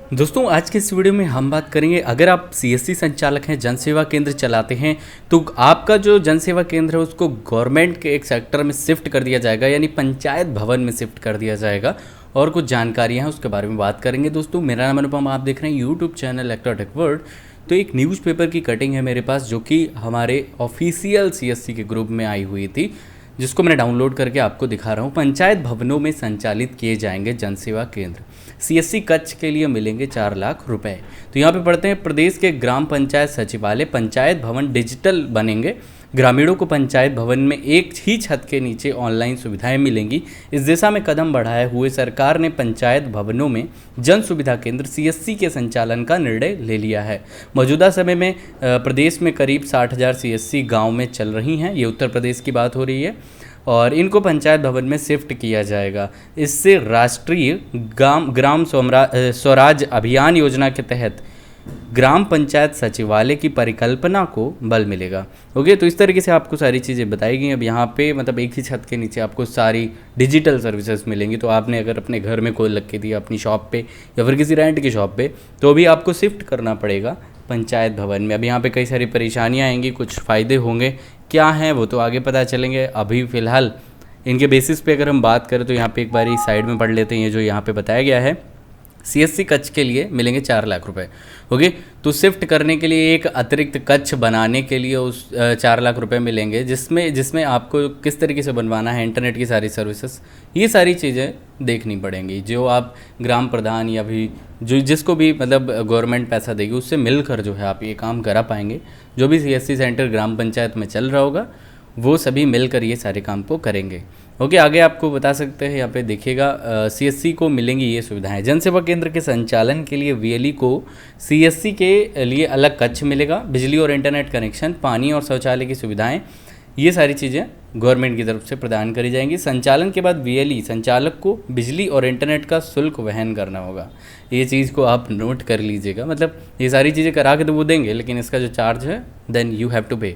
दोस्तों आज के इस वीडियो में हम बात करेंगे, अगर आप सीएससी संचालक हैं, जन सेवा केंद्र चलाते हैं, तो आपका जो जन सेवा केंद्र है उसको गवर्नमेंट के एक सेक्टर में शिफ्ट कर दिया जाएगा, यानी पंचायत भवन में शिफ्ट कर दिया जाएगा। और कुछ जानकारियां हैं उसके बारे में बात करेंगे। दोस्तों मेरा नाम अनुपम, आप देख रहे हैं YouTube channel actor tech world. तो एक न्यूज़पेपर की कटिंग है मेरे पास जो कि हमारे ऑफिशियल सीएससी के ग्रुप में आई हुई थी, जिसको मैंने डाउनलोड करके आपको दिखा रहा हूँ। पंचायत भवनों में संचालित किए जाएंगे जन सेवा केंद्र, सीएससी कच्छ के लिए मिलेंगे 4 लाख रुपए। तो यहाँ पे पढ़ते हैं, प्रदेश के ग्राम पंचायत सचिवालय पंचायत भवन डिजिटल बनेंगे। ग्रामीणों को पंचायत भवन में एक ही छत के नीचे ऑनलाइन सुविधाएं मिलेंगी। इस दिशा में कदम बढ़ाए हुए सरकार ने पंचायत भवनों में जन सुविधा केंद्र सीएससी के संचालन का निर्णय ले लिया है। मौजूदा समय में प्रदेश में करीब 60,000 सीएससी गांव में चल रही हैं। ये उत्तर प्रदेश की बात हो रही है और इनको पंचायत भवन में शिफ्ट किया जाएगा। इससे राष्ट्रीय ग्राम स्वराज अभियान योजना के तहत ग्राम पंचायत सचिवालय की परिकल्पना को बल मिलेगा। ओके, तो इस तरीके से आपको सारी चीज़ें बताई गई। अब यहाँ पे मतलब एक ही छत के नीचे आपको सारी डिजिटल सर्विसेज मिलेंगी। तो आपने अगर अपने घर में कोई लग के दिया अपनी शॉप पे या फिर किसी रेंट की शॉप पे, तो भी आपको शिफ्ट करना पड़ेगा पंचायत भवन में। अब यहाँ पे कई सारी परेशानियाँ आएंगी, कुछ फ़ायदे होंगे, क्या हैं वो तो आगे पता चलेंगे। अभी फ़िलहाल इनके बेसिस पे अगर हम बात करें तो यहाँ पे एक बारी साइड में पढ़ लेते हैं। ये जो यहाँ पे बताया गया है, सीएससी कच्छ के लिए मिलेंगे 4 लाख रुपए। ओके, तो शिफ्ट करने के लिए एक अतिरिक्त कच्छ बनाने के लिए उस 4 लाख रुपए मिलेंगे, जिसमें आपको किस तरीके से बनवाना है, इंटरनेट की सारी सर्विसेज, ये सारी चीज़ें देखनी पड़ेंगी। जो आप ग्राम प्रधान या भी जिसको भी मतलब गवर्नमेंट पैसा देगी उससे मिलकर जो है आप ये काम करा पाएंगे। जो भी सीएससी सेंटर ग्राम पंचायत में चल रहा होगा वो सभी मिलकर ये सारे काम को करेंगे। ओके, आगे आपको बता सकते हैं, यहाँ पे देखिएगा सीएससी को मिलेंगी ये सुविधाएं। जन सेवा केंद्र के संचालन के लिए वीएलई को सीएससी के लिए अलग कक्ष मिलेगा। बिजली और इंटरनेट कनेक्शन, पानी और शौचालय की सुविधाएं, ये सारी चीज़ें गवर्नमेंट की तरफ से प्रदान करी जाएंगी। संचालन के बाद वीएलई संचालक को बिजली और इंटरनेट का शुल्क वहन करना होगा। ये चीज़ को आप नोट कर लीजिएगा। मतलब ये सारी चीज़ें करा के तो वो देंगे, लेकिन इसका जो चार्ज है देन यू हैव टू पे।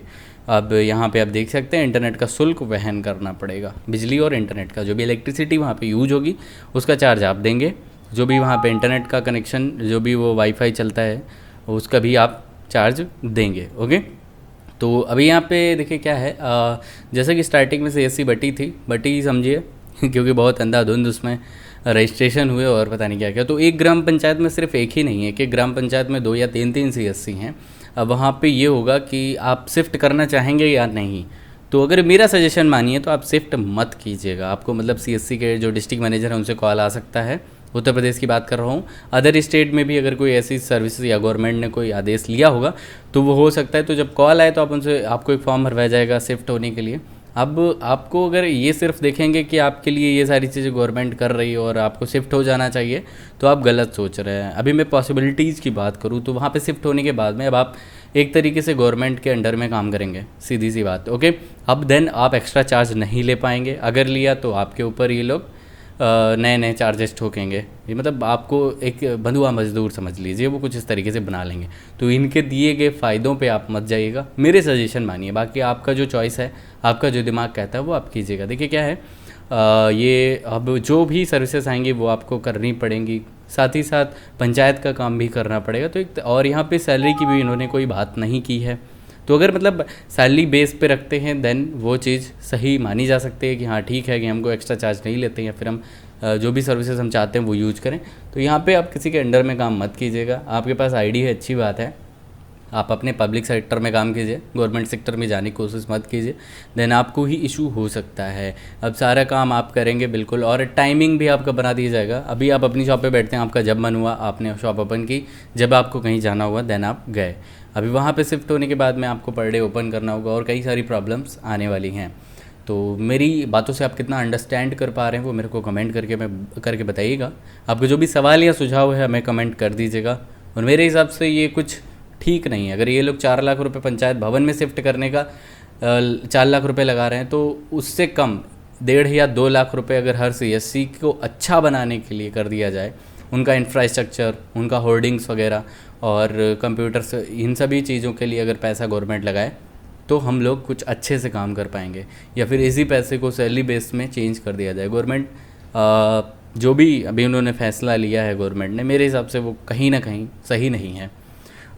अब यहाँ पे आप देख सकते हैं इंटरनेट का शुल्क वहन करना पड़ेगा। बिजली और इंटरनेट का जो भी इलेक्ट्रिसिटी वहाँ पे यूज होगी उसका चार्ज आप देंगे। जो भी वहाँ पे इंटरनेट का कनेक्शन, जो भी वो वाईफाई चलता है उसका भी आप चार्ज देंगे। ओके, तो अभी यहाँ पे देखिए क्या है, जैसे कि स्टार्टिंग में सीएससी बटी समझिए क्योंकि बहुत अंधाधुंध उसमें रजिस्ट्रेशन हुए और पता नहीं क्या क्या। तो एक ग्राम पंचायत में सिर्फ एक ही नहीं है कि ग्राम पंचायत में 2 या 3 सीएससी हैं। अब वहाँ पे ये होगा कि आप शिफ्ट करना चाहेंगे या नहीं। तो अगर मेरा सजेशन मानिए तो आप शिफ्ट मत कीजिएगा। आपको मतलब सीएससी के जो डिस्ट्रिक्ट मैनेजर हैं उनसे कॉल आ सकता है। उत्तर प्रदेश की बात कर रहा हूँ, अदर स्टेट में भी अगर कोई ऐसी सर्विसेज या गवर्नमेंट ने कोई आदेश लिया होगा तो वो हो सकता है। तो जब कॉल आए तो आप उनसे, आपको एक फॉर्म भरवाया जाएगा शिफ्ट होने के लिए। अब आपको अगर ये सिर्फ देखेंगे कि आपके लिए ये सारी चीज़ें गवर्नमेंट कर रही है और आपको शिफ्ट हो जाना चाहिए, तो आप गलत सोच रहे हैं। अभी मैं पॉसिबिलिटीज़ की बात करूँ तो वहाँ पे शिफ्ट होने के बाद में अब आप एक तरीके से गवर्नमेंट के अंडर में काम करेंगे, सीधी सी बात। ओके, अब देन आप एक्स्ट्रा चार्ज नहीं ले पाएंगे। अगर लिया तो आपके ऊपर ये लोग नए नए चार्जेस ठोकेंगे। ये मतलब आपको एक बंधुआ मजदूर समझ लीजिए, वो कुछ इस तरीके से बना लेंगे। तो इनके दिए गए फ़ायदों पे आप मत जाइएगा, मेरे सजेशन मानिए। बाकी आपका जो चॉइस है, आपका जो दिमाग कहता है वो आप कीजिएगा। देखिए क्या है, ये अब जो भी सर्विसेज आएंगी वो आपको करनी पड़ेंगी, साथ ही साथ पंचायत का काम भी करना पड़ेगा। तो एक और यहाँ पे सैलरी की भी इन्होंने कोई बात नहीं की है। तो अगर मतलब सैलरी बेस पे रखते हैं देन वो चीज़ सही मानी जा सकती है कि हाँ ठीक है कि हमको एक्स्ट्रा चार्ज नहीं लेते हैं या फिर हम जो भी सर्विसेज हम चाहते हैं वो यूज करें। तो यहाँ पे आप किसी के अंडर में काम मत कीजिएगा। आपके पास आईडी है, अच्छी बात है, आप अपने पब्लिक सेक्टर में काम कीजिए, गवर्नमेंट सेक्टर में जाने की कोशिश मत कीजिए, देन आपको ही इशू हो सकता है। अब सारा काम आप करेंगे बिल्कुल, और टाइमिंग भी आपका बना दिया जाएगा। अभी आप अपनी शॉप पे बैठते हैं, आपका जब मन हुआ आपने शॉप ओपन की, जब आपको कहीं जाना हुआ देन आप गए। अभी वहाँ पे शिफ्ट होने के बाद में आपको पर डे ओपन करना होगा और कई सारी प्रॉब्लम्स आने वाली हैं। तो मेरी बातों से आप कितना अंडरस्टैंड कर पा रहे हैं वो मेरे को कमेंट करके बताइएगा। आपको जो भी सवाल या सुझाव है हमें कमेंट कर दीजिएगा। और मेरे हिसाब से ये कुछ ठीक नहीं है। अगर ये लोग 4 लाख रुपए पंचायत भवन में शिफ्ट करने का 4 लाख रुपए लगा रहे हैं, तो उससे कम 1.5 या 2 लाख रुपए अगर हर सीएससी को अच्छा बनाने के लिए कर दिया जाए, उनका इंफ्रास्ट्रक्चर, उनका होर्डिंग्स वगैरह और कंप्यूटर्स, इन सभी चीज़ों के लिए अगर पैसा गवर्नमेंट लगाए तो हम लोग कुछ अच्छे से काम कर पाएंगे। या फिर इसी पैसे को सैलरी बेस में चेंज कर दिया जाए। गवर्नमेंट जो भी अभी उन्होंने फैसला लिया है गवर्नमेंट ने, मेरे हिसाब से वो कहीं ना कहीं सही नहीं है।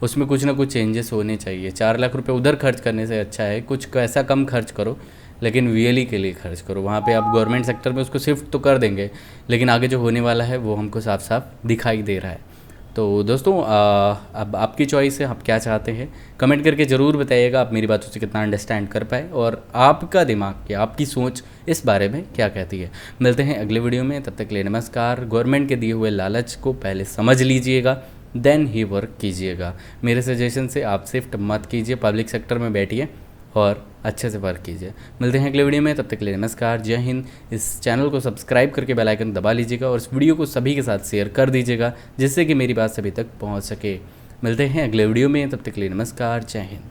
उसमें कुछ ना कुछ चेंजेस होने चाहिए। 4 लाख रुपए उधर खर्च करने से अच्छा है कुछ ऐसा कम खर्च करो, लेकिन वीएलई के लिए खर्च करो। वहाँ पे आप गवर्नमेंट सेक्टर में उसको शिफ्ट तो कर देंगे, लेकिन आगे जो होने वाला है वो हमको साफ साफ दिखाई दे रहा है। तो दोस्तों अब आपकी चॉइस है, आप क्या चाहते हैं कमेंट करके ज़रूर बताइएगा। आप मेरी बातों से कितना अंडरस्टैंड कर पाए और आपका दिमाग क्या, आपकी सोच इस बारे में क्या कहती है। मिलते हैं अगले वीडियो में, तब तक के लिए नमस्कार। गवर्नमेंट के दिए हुए लालच को पहले समझ लीजिएगा, देन ही वर्क कीजिएगा। मेरे सजेशन से आप शिफ्ट मत कीजिए, पब्लिक सेक्टर में बैठिए और अच्छे से वर्क कीजिए। मिलते हैं अगले वीडियो में, तब तक के लिए नमस्कार, जय हिंद। इस चैनल को सब्सक्राइब करके बेल आइकन दबा लीजिएगा और इस वीडियो को सभी के साथ शेयर कर दीजिएगा, जिससे कि मेरी बात सभी तक पहुंच सके। मिलते हैं अगले वीडियो में, तब तक के लिए नमस्कार, जय हिंद।